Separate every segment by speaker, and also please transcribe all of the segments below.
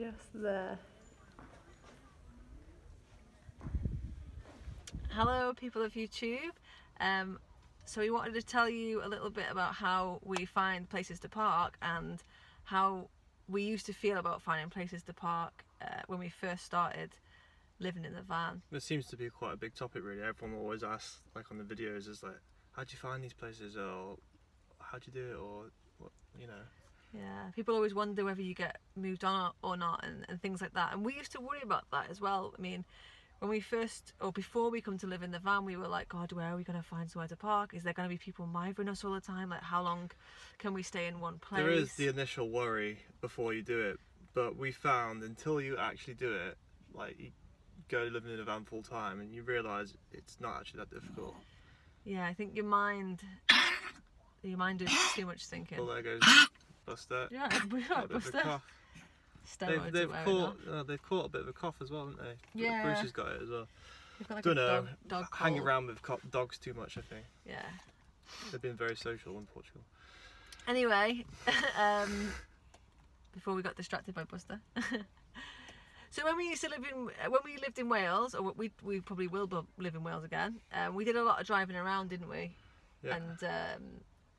Speaker 1: just there. Hello people of YouTube. So we wanted to tell you a little bit about how we find places to park and how we used to feel about finding places to park when we first started living in the van.
Speaker 2: It seems to be quite a big topic really. Everyone always asks, like on the videos, is like, how'd you find these places, or how'd you do it, or what, you know.
Speaker 1: Yeah, people always wonder whether you get moved on or not, and things like that. And we used to worry about that as well. I mean, when we first, or before we come to live in the van, we were like, God, where are we going to find somewhere to park? Is there going to be people mithering us all the time? Like, how long can we stay in one place?
Speaker 2: There is the initial worry before you do it, but we found until you actually do it, like you go living in a van full time and you realise it's not actually that difficult.
Speaker 1: Yeah, I think your mind does too much thinking.
Speaker 2: Well, there goes Buster.
Speaker 1: Yeah, Buster.
Speaker 2: They've caught a bit of a cough as well, haven't they?
Speaker 1: Yeah.
Speaker 2: Bruce has got it as well.
Speaker 1: Like
Speaker 2: Don't know.
Speaker 1: Dog
Speaker 2: hang
Speaker 1: cold.
Speaker 2: around with dogs too much, I think.
Speaker 1: Yeah.
Speaker 2: They've been very social in Portugal.
Speaker 1: Anyway, before we got distracted by Buster. So when we lived in Wales, or we probably will live in Wales again, we did a lot of driving around, didn't we?
Speaker 2: Yeah.
Speaker 1: And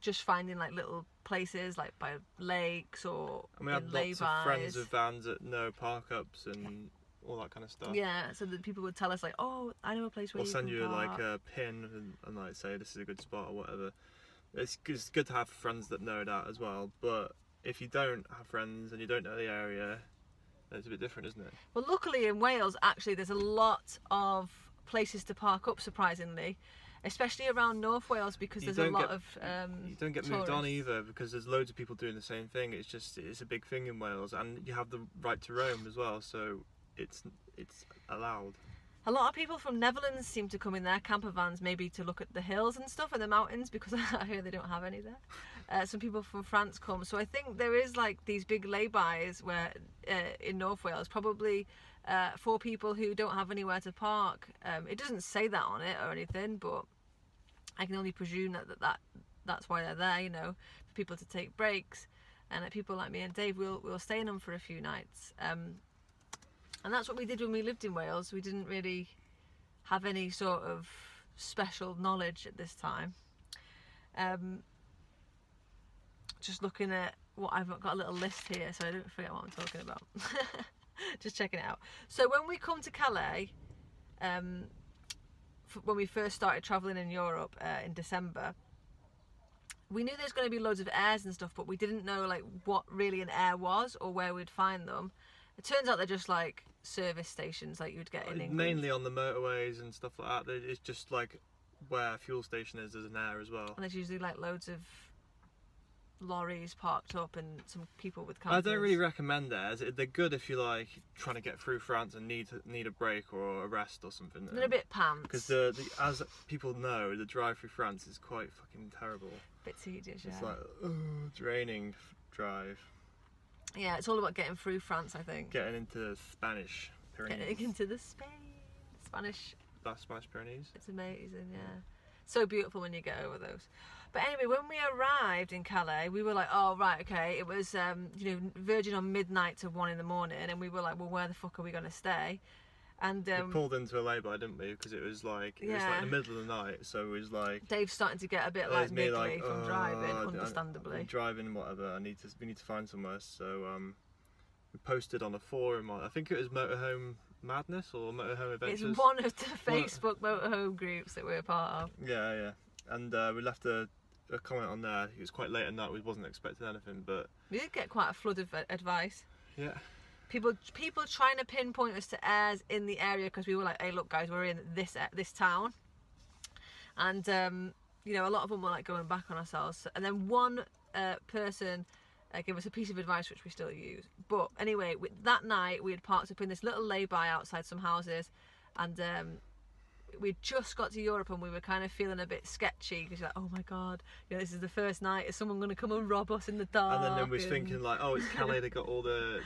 Speaker 1: just finding like little places like by lakes or
Speaker 2: And we had lots of friends with vans that know park ups and all that kind of stuff.
Speaker 1: Yeah, so that people would tell us like, oh, I know a place where
Speaker 2: We'll
Speaker 1: you
Speaker 2: send
Speaker 1: can
Speaker 2: you
Speaker 1: park.
Speaker 2: like a pin and like say this is a good spot or whatever. It's good to have friends that know that as well, but if you don't have friends and you don't know the area, it's a bit different, isn't it?
Speaker 1: Well, luckily in Wales, actually, there's a lot of places to park up, surprisingly, especially around North Wales, because there's a lot of
Speaker 2: you don't get moved on either, because there's loads of people doing the same thing. It's a big thing in Wales, and you have the right to roam as well, so it's allowed.
Speaker 1: A lot of people from Netherlands seem to come in their camper vans, maybe to look at the hills and stuff and the mountains, because I hear they don't have any there. Some people from France come, so I think there is like these big lay-bys where in North Wales, probably for people who don't have anywhere to park. It doesn't say that on it or anything, but I can only presume that's why they're there, you know, for people to take breaks. And people like me and Dave, we'll stay in them for a few nights. And that's what we did when we lived in Wales. We didn't really have any sort of special knowledge at this time. Just looking at what I've got a little list here, so I don't forget what I'm talking about. Just checking it out. So when we come to Calais, when we first started travelling in Europe in December, we knew there's going to be loads of airs and stuff, but we didn't know like what really an air was or where we'd find them. It turns out they're just like service stations like you would get in England.
Speaker 2: Mainly on the motorways and stuff like that. It's just like where a fuel station is, there's an air as well.
Speaker 1: And there's usually like loads of lorries parked up and some people with campers.
Speaker 2: I don't really recommend theirs. They're good if you're like trying to get through France and need a break or a rest or something.
Speaker 1: They're a bit pants.
Speaker 2: Because as people know, the drive through France is quite fucking terrible.
Speaker 1: Bit tedious, yeah.
Speaker 2: It's like draining drive.
Speaker 1: Yeah, it's all about getting through France, I think.
Speaker 2: Getting into Spanish Pyrenees.
Speaker 1: Getting into the Spanish
Speaker 2: Pyrenees.
Speaker 1: It's amazing, yeah. So beautiful when you get over those. But anyway, when we arrived in Calais, we were like, oh, right, okay. It was, verging on midnight to 1 in the morning, and we were like, well, where the fuck are we going to stay? And
Speaker 2: we pulled into a lay-by, didn't we? Because it was like in the middle of the night, so it was like
Speaker 1: Dave's starting to get a bit like niggly from driving, understandably.
Speaker 2: I'm driving, whatever. We need to find somewhere. So we posted on a forum. I think it was Motorhome Madness or Motorhome Adventures.
Speaker 1: It's one of the Facebook motorhome groups that we're a part of.
Speaker 2: Yeah. And we left a comment on there. It was quite late at night. We wasn't expecting anything, but
Speaker 1: we did get quite a flood of advice.
Speaker 2: Yeah.
Speaker 1: People trying to pinpoint us to airs in the area, because we were like, hey, look, guys, we're in this town, and a lot of them were like going back on ourselves. And then one person gave us a piece of advice which we still use. But anyway, that night we had parked up in this little lay-by outside some houses, and we just got to Europe and we were kind of feeling a bit sketchy, because you're like, oh my god, this is the first night, is someone going to come and rob us in the dark?
Speaker 2: And then we was thinking like, oh, it's Calais, they got all the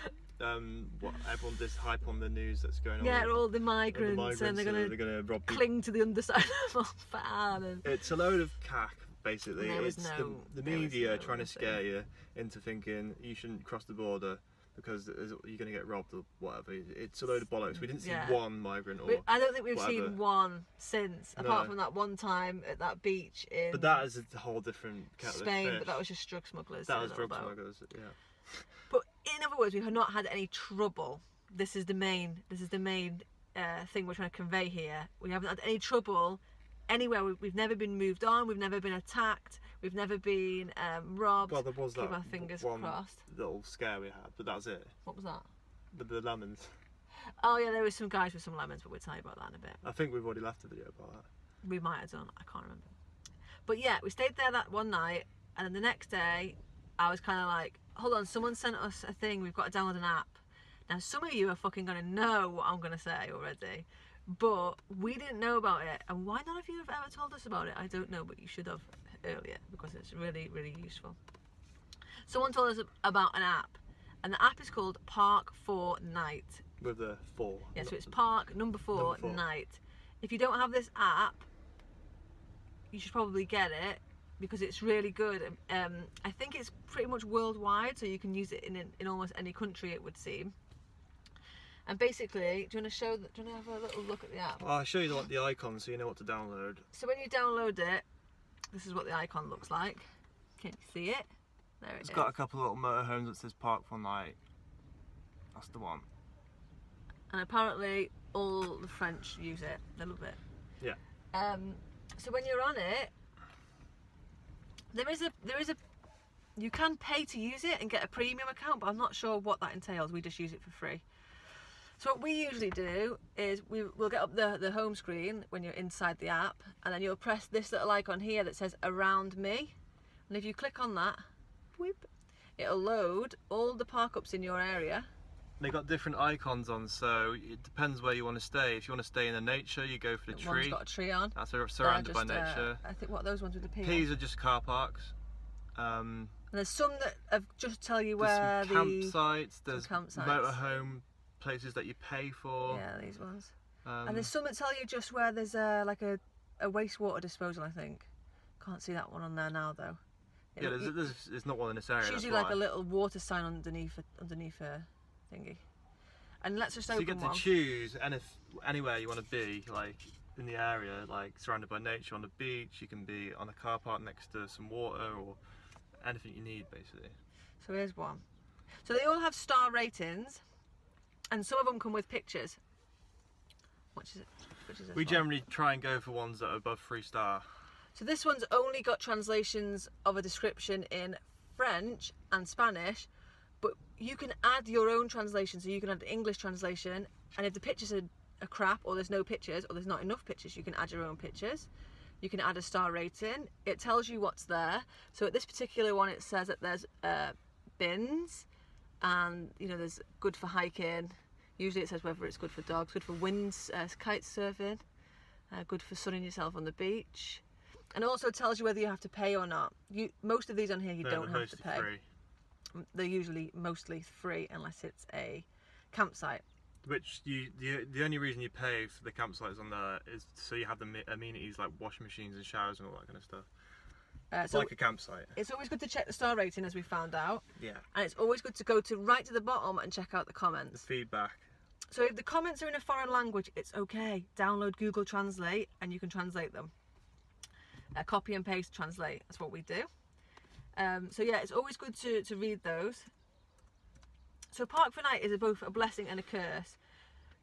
Speaker 2: everyone this hype on the news that's going on.
Speaker 1: Yeah, all the migrants and they're going to
Speaker 2: rob
Speaker 1: cling to the underside of our van.
Speaker 2: It's a load of cack, basically.
Speaker 1: It's
Speaker 2: the media trying to scare you into thinking you shouldn't cross the border, because you're going to get robbed or whatever. It's a load of bollocks. We didn't see
Speaker 1: Yeah.
Speaker 2: one migrant or
Speaker 1: I don't think we've
Speaker 2: whatever.
Speaker 1: seen one since, apart
Speaker 2: No.
Speaker 1: from that one time at that beach in
Speaker 2: But that is a whole different kettle of
Speaker 1: Spain.
Speaker 2: fish.
Speaker 1: But that was just drug smugglers.
Speaker 2: That
Speaker 1: in a
Speaker 2: was
Speaker 1: little
Speaker 2: drug
Speaker 1: boat.
Speaker 2: smugglers. Yeah.
Speaker 1: But in other words, we have not had any trouble. This is the main thing we're trying to convey here. We haven't had any trouble anywhere. We've never been moved on. We've never been attacked. We've never been robbed.
Speaker 2: Well, there was
Speaker 1: Keep
Speaker 2: that
Speaker 1: our fingers
Speaker 2: one
Speaker 1: crossed.
Speaker 2: little scare we had, but that was it.
Speaker 1: What was that?
Speaker 2: With the lemons.
Speaker 1: Oh yeah, there were some guys with some lemons, but we'll tell you about that in a bit.
Speaker 2: I think we've already left a video about that.
Speaker 1: We might have done. I can't remember. But yeah, we stayed there that one night, and then the next day, I was kind of like, hold on, someone sent us a thing. We've got to download an app. Now, some of you are fucking gonna know what I'm gonna say already, but we didn't know about it. And why none of you have ever told us about it, I don't know, but you should have earlier because it's really, really useful. Someone told us about an app, and the app is called Park 4 Night.
Speaker 2: With the 4.
Speaker 1: Yeah, so it's Park number 4
Speaker 2: 4.
Speaker 1: Night. If you don't have this app, you should probably get it because it's really good. I think it's pretty much worldwide, so you can use it in almost any country, it would seem. And basically, do you want to have a little look at the app?
Speaker 2: I'll show you the icon so you know what to download.
Speaker 1: So when you download it, this is what the icon looks like. Can you see it? There it is.
Speaker 2: It's got a couple of little motorhomes that says Park 4 Night. That's the one.
Speaker 1: And apparently all the French use it. They love it.
Speaker 2: Yeah.
Speaker 1: So when you're on it, there is a you can pay to use it and get a premium account, but I'm not sure what that entails. We just use it for free. So what we usually do is we'll get up the home screen when you're inside the app, and then you'll press this little icon here that says Around Me, and if you click on that, whoop, it'll load all the park ups in your area.
Speaker 2: They got different icons on, so it depends where you want to stay. If you want to stay in the nature, you go for the
Speaker 1: One's
Speaker 2: tree.
Speaker 1: got a tree on.
Speaker 2: That's surrounded by
Speaker 1: They're just,
Speaker 2: nature.
Speaker 1: I think what are those ones with the P?
Speaker 2: P's are just car parks.
Speaker 1: And there's some that have just tell you
Speaker 2: There's
Speaker 1: where
Speaker 2: some campsites. There's
Speaker 1: campsites.
Speaker 2: motorhome places that you pay for.
Speaker 1: Yeah, these ones.
Speaker 2: Um,
Speaker 1: And there's some that tell you just where there's like a wastewater disposal, I think. Can't see that one on there now though.
Speaker 2: yeah, there's not one in this area.
Speaker 1: It's
Speaker 2: that's
Speaker 1: usually like
Speaker 2: why.
Speaker 1: a little water sign underneath a thingy. And let's just
Speaker 2: So
Speaker 1: open
Speaker 2: you get
Speaker 1: one.
Speaker 2: to choose anywhere you want to be, like in the area, like surrounded by nature, on the beach. You can be on a car park next to some water or anything you need, basically.
Speaker 1: So here's one. So they all have star ratings, and some of them come with pictures. Which is this
Speaker 2: We
Speaker 1: one?
Speaker 2: generally try and go for ones that are above 3-star.
Speaker 1: So this one's only got translations of a description in French and Spanish, but you can add your own translation. So you can add an English translation, and if the pictures are crap, or there's no pictures, or there's not enough pictures, you can add your own pictures. You can add a star rating. It tells you what's there. So at this particular one, it says that there's bins, and there's good for hiking. Usually it says whether it's good for dogs, good for kite surfing, good for sunning yourself on the beach. And it also tells you whether you have to pay or not. Most of these on here you don't have to pay.
Speaker 2: Free.
Speaker 1: They're usually mostly free unless it's a campsite.
Speaker 2: Which the only reason you pay for the campsites on there is so you have the amenities like washing machines and showers and all that kind of stuff.
Speaker 1: So
Speaker 2: like a campsite.
Speaker 1: it's always good to check the star rating, as we found out.
Speaker 2: Yeah.
Speaker 1: And it's always good to go right to the bottom and check out the
Speaker 2: The
Speaker 1: comments.
Speaker 2: feedback.
Speaker 1: So if the comments are in a foreign language, it's okay. Download Google Translate and you can translate them. Copy and paste, translate. That's what we do. So yeah, it's always good to read those. So Park 4 Night is both a blessing and a curse.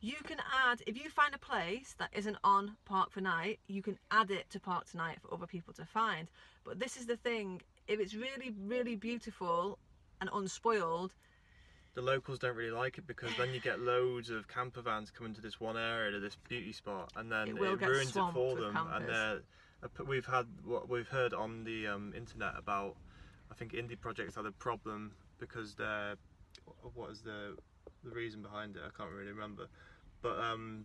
Speaker 1: You can add, if you find a place that isn't on Park 4 Night, you can add it to Park Tonight for other people to find. But this is the thing, if it's really, really beautiful and unspoiled,
Speaker 2: The locals don't really like it because then you get loads of camper vans coming to this one area, to this beauty spot, and then
Speaker 1: It will
Speaker 2: it
Speaker 1: get
Speaker 2: ruins it
Speaker 1: swamped
Speaker 2: for
Speaker 1: with
Speaker 2: them.
Speaker 1: campers.
Speaker 2: And we've had what we've heard on the internet about, I think indie projects had a problem because what is the reason behind it? I can't really remember, but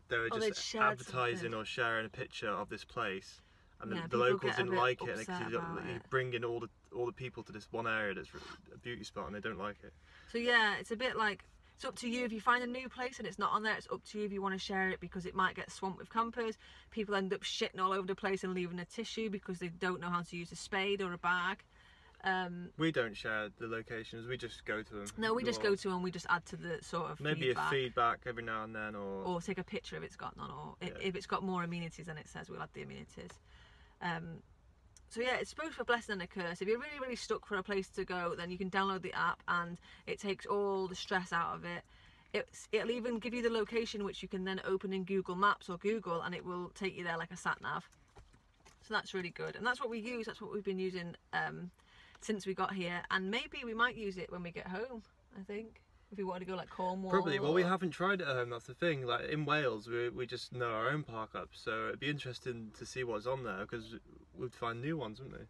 Speaker 2: they were
Speaker 1: they'd
Speaker 2: just
Speaker 1: shared
Speaker 2: advertising
Speaker 1: something.
Speaker 2: or sharing a picture of this place, and
Speaker 1: Yeah,
Speaker 2: the
Speaker 1: people
Speaker 2: locals
Speaker 1: get a
Speaker 2: didn't
Speaker 1: bit
Speaker 2: like it
Speaker 1: upset
Speaker 2: because
Speaker 1: about
Speaker 2: you
Speaker 1: it.
Speaker 2: bring in all the people to this one area that's a beauty spot, and they don't like it.
Speaker 1: So yeah, it's a bit like, it's up to you if you find a new place and it's not on there. It's up to you if you want to share it because it might get swamped with campers. People end up shitting all over the place and leaving a tissue because they don't know how to use a spade or a bag.
Speaker 2: We don't share the locations. We just go to them.
Speaker 1: No, we just go to them. We just add to the sort of
Speaker 2: maybe
Speaker 1: feedback.
Speaker 2: a feedback every now and then, or
Speaker 1: take a picture if it's got none, or if it's got more amenities than it says, we'll add the amenities. So yeah, it's both a blessing and a curse. If you're really, really stuck for a place to go, then you can download the app and it takes all the stress out of it. It'll even give you the location, which you can then open in Google Maps or Google, and it will take you there like a sat nav. So that's really good, and that's what we use. That's what we've been using since we got here, and maybe we might use it when we get home. I think if we want to go like Cornwall.
Speaker 2: Probably. Well, we haven't tried it at home. That's the thing. Like in Wales, we just know our own park up, so it'd be interesting to see what's on there because we'd find new ones, wouldn't we?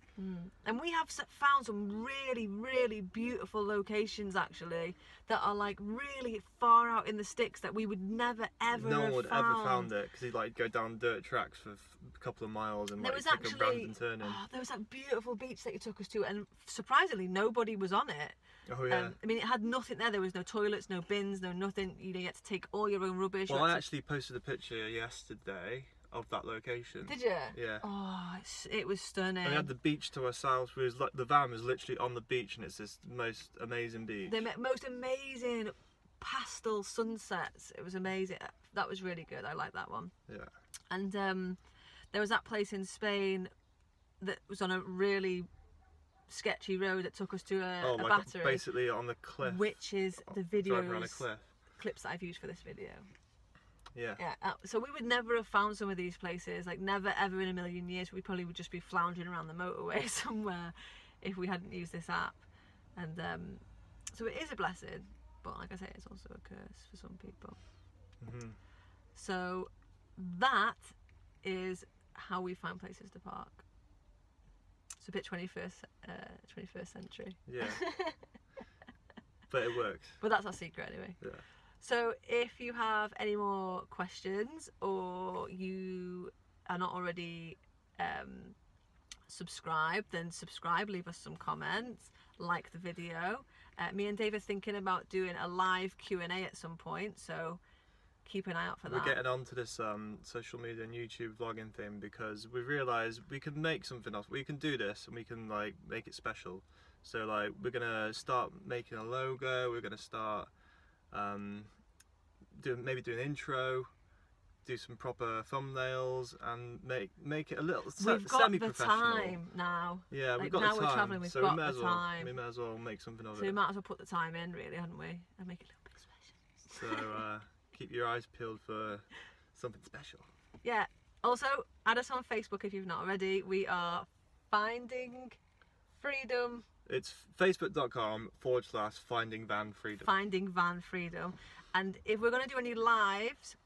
Speaker 1: And we have found some really, really beautiful locations actually that are like really far out in the sticks that we would never ever.
Speaker 2: No one would
Speaker 1: found.
Speaker 2: ever found it because you'd like go down dirt tracks for a couple of miles and
Speaker 1: there
Speaker 2: like
Speaker 1: was
Speaker 2: take
Speaker 1: actually,
Speaker 2: a random turn in.
Speaker 1: there was that beautiful beach that you took us to, and surprisingly nobody was on it.
Speaker 2: Oh yeah.
Speaker 1: I mean, it had nothing there. There was no toilets, no bins, no nothing. You had to take all your own rubbish.
Speaker 2: Well, I actually posted a picture yesterday of that location.
Speaker 1: Did you?
Speaker 2: Yeah.
Speaker 1: Oh, it was stunning.
Speaker 2: And we had the beach to ourselves. The van was literally on the beach, and it's this most amazing beach.
Speaker 1: The most amazing pastel sunsets. It was amazing. That was really good. I like that one.
Speaker 2: Yeah.
Speaker 1: And there was that place in Spain that was on a really sketchy road that took us to a battery,
Speaker 2: basically on the cliff,
Speaker 1: which is the
Speaker 2: driving around a cliff.
Speaker 1: Clips that I've used for this video.
Speaker 2: Yeah.
Speaker 1: So we would never have found some of these places, like never ever in a million years. We probably would just be floundering around the motorway somewhere if we hadn't used this app. And so it is a blessing, but like I say, it's also a curse for some people. So that is how we find places to park. It's a bit 21st century.
Speaker 2: Yeah. But it works.
Speaker 1: But that's our secret anyway.
Speaker 2: Yeah.
Speaker 1: So if you have any more questions, or you are not already subscribed, then subscribe, leave us some comments, like the video. Me and Dave are thinking about doing a live Q&A at some point, so keep an eye out for that.
Speaker 2: We're getting onto this social media and YouTube vlogging thing because we realised we can make something else. We can do this and we can like make it special. So like we're gonna start making a logo. We're gonna start maybe do an intro, do some proper thumbnails, and make it a little semi-professional.
Speaker 1: We've got the time now.
Speaker 2: Yeah, we've
Speaker 1: like
Speaker 2: got
Speaker 1: now
Speaker 2: the time.
Speaker 1: We're travelling, we've got the time.
Speaker 2: We may as well make something of it.
Speaker 1: So we might as well put the time in, really, haven't we? And make it a little bit special.
Speaker 2: So keep your eyes peeled for something special.
Speaker 1: Yeah. Also, add us on Facebook if you've not already. We are Finding Freedom.
Speaker 2: It's facebook.com/Finding Van Freedom.
Speaker 1: Finding Van Freedom. And if we're going to do any lives,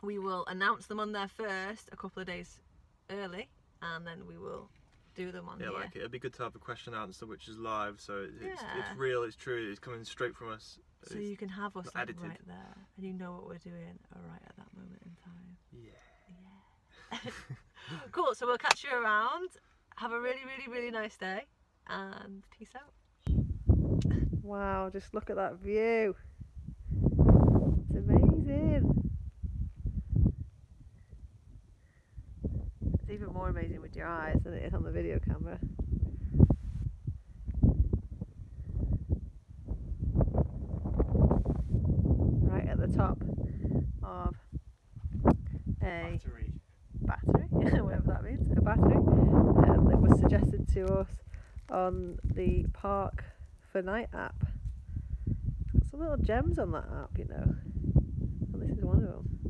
Speaker 1: we will announce them on there first, a couple of days early, and then we will do them on here.
Speaker 2: Like it'd be good to have a question and answer which is live, so it's real, it's true, it's coming straight from us.
Speaker 1: So you can have us like
Speaker 2: edited.
Speaker 1: right there, and you know what we're doing right at that moment in time.
Speaker 2: Yeah.
Speaker 1: Cool, so we'll catch you around. Have a really, really, really nice day, and peace out. Wow, just look at that view. It's amazing. It's even more amazing with your eyes than it is on the video camera. Right at the top of a battery, whatever that means, a battery that was suggested to us on the Park for Night app. Some little gems on that app, you know, and this is one of them.